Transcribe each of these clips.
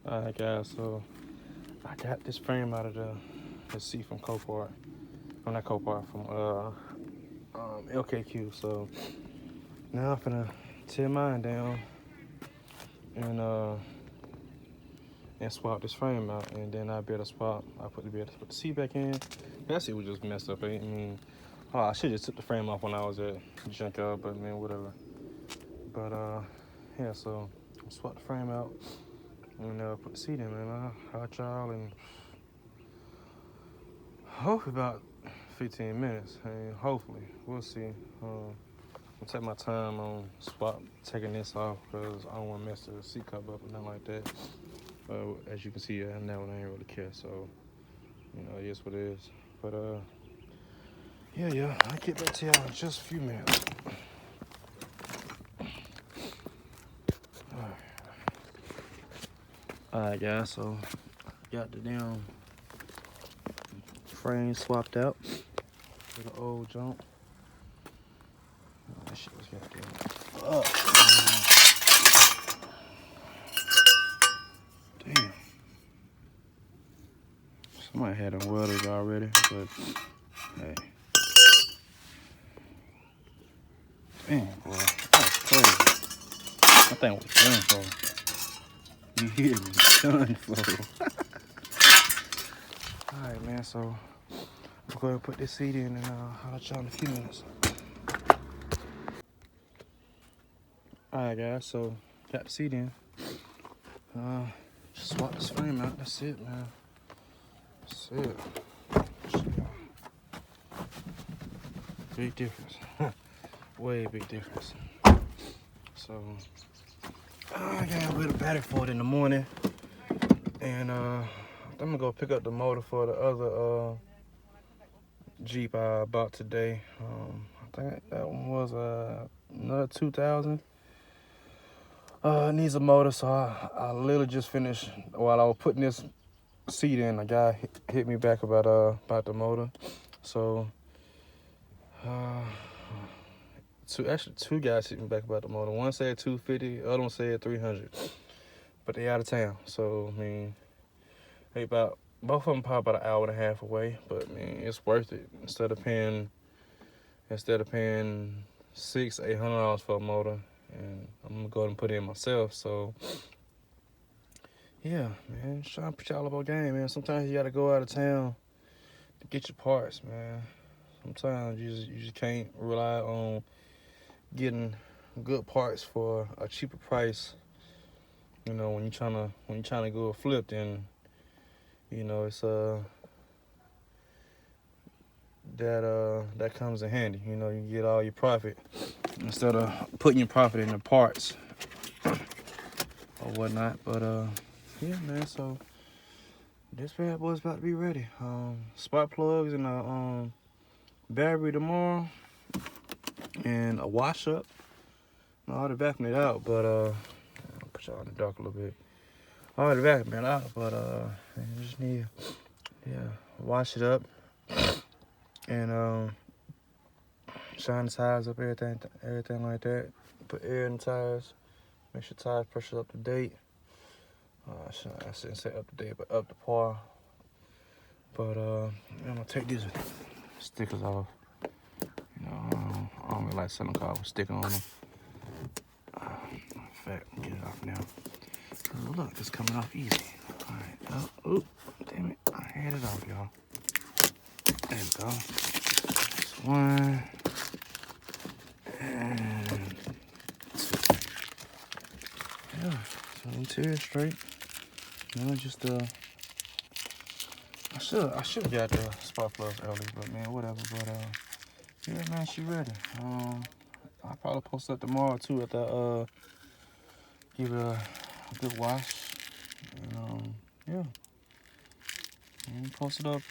Alright guys, so I got this frame out of the seat from Copart. From not Copart, from LKQ. So now I'm finna tear mine down and uh and swap this frame out, and then I better swap. I put the seat back in. That seat was just messed up. I mean, oh, I should just took the frame off when I was at junkyard, but man, whatever. But yeah, so swap the frame out and put the seat in, man. I'll y'all and hopefully about 15 minutes. And hopefully, we'll see. I'll take my time on taking this off because I don't want to mess the seat cover up or nothing like that. As you can see, now I ain't really care. So, it is what it is. But yeah, I'll get back to y'all in just a few minutes. Alright, guys, so got the damn frame swapped out for the old junk. Oh, that shit was goddamn up. Damn. Somebody had them welded already, but hey. Damn, boy, that's crazy. I think was done for. You hear me? Done for. Alright, man, so I'm going to put this seat in and I'll let y'all in a few minutes. Alright, guys, so got the seat in. Just swap this frame out. That's it, man. That's it. Big difference. Way big difference. So I got a little battery for it in the morning, and I'm gonna go pick up the motor for the other Jeep I bought today. I think that one was another 2000. It needs a motor, so I literally just finished while I was putting this seat in. A guy hit me back about the motor, so two guys hit me back about the motor. One said 250, the other one said 300, but they out of town. So I mean, both of them probably about an hour and a half away, but I mean, it's worth it. Instead of paying $600-800 for a motor, and I'm gonna go ahead and put it in myself. So yeah, man, just trying to put y'all up on game, man. Sometimes you gotta go out of town to get your parts, man. Sometimes you just can't rely on getting good parts for a cheaper price. When you're trying to go a flip, then it's that comes in handy. You get all your profit instead of putting your profit in the parts or whatnot. But yeah, man. So this bad boy's about to be ready. Spark plugs and a battery tomorrow, and a wash up. I already vacuumed it out, but I'll put y'all in the dark a little bit. I already vacuumed it out, but you just need wash it up and shine the tires up, everything like that. Put air in the tires. Make sure tires pressure up to date. I shouldn't say up to date, but up to par. But I'm gonna take these stickers off. I don't really like selling cars with sticker on them. In fact, get it off now. Oh, look, it's coming off easy. All right. Oh, damn it! I had it off, y'all. There we go. That's one. And two. Yeah, so interior straight. Just I should have got the spark plugs early, but man, whatever. But yeah, man, she ready. I'll probably post up tomorrow too after give it a good wash. And yeah. And post it up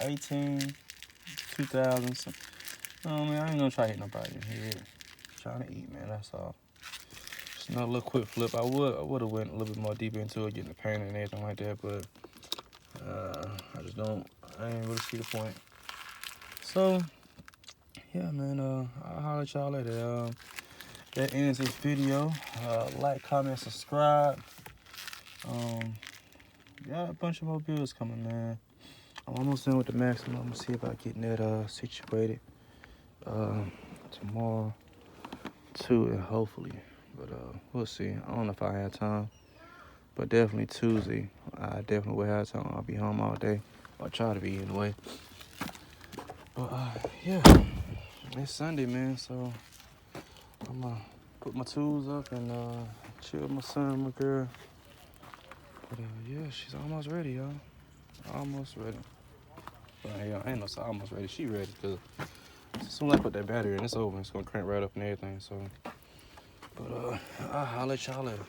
18, 2000. So, man, I ain't gonna try to hit nobody in here. Trying to eat, man. That's all. Just another little quick flip. I would have went a little bit more deeper into it, getting the paint and everything like that, but I ain't really see the point. So yeah, man, I'll holler at y'all later. That ends this video. Like, comment, subscribe, Got a bunch of more bills coming, man. I'm almost done with the maximum. I'm gonna see about getting that situated tomorrow too, and hopefully. But we'll see. I don't know if I have time, but definitely Tuesday. I definitely will have time. I'll be home all day. I'll try to be anyway. But yeah, it's Sunday, man. So I'm gonna put my tools up and chill with my son, my girl. But yeah, she's almost ready, y'all. Almost ready. But yeah, I ain't no almost ready. She ready because as soon as I put that battery in, it's over. It's gonna crank right up and everything. So, but I'll let y'all later.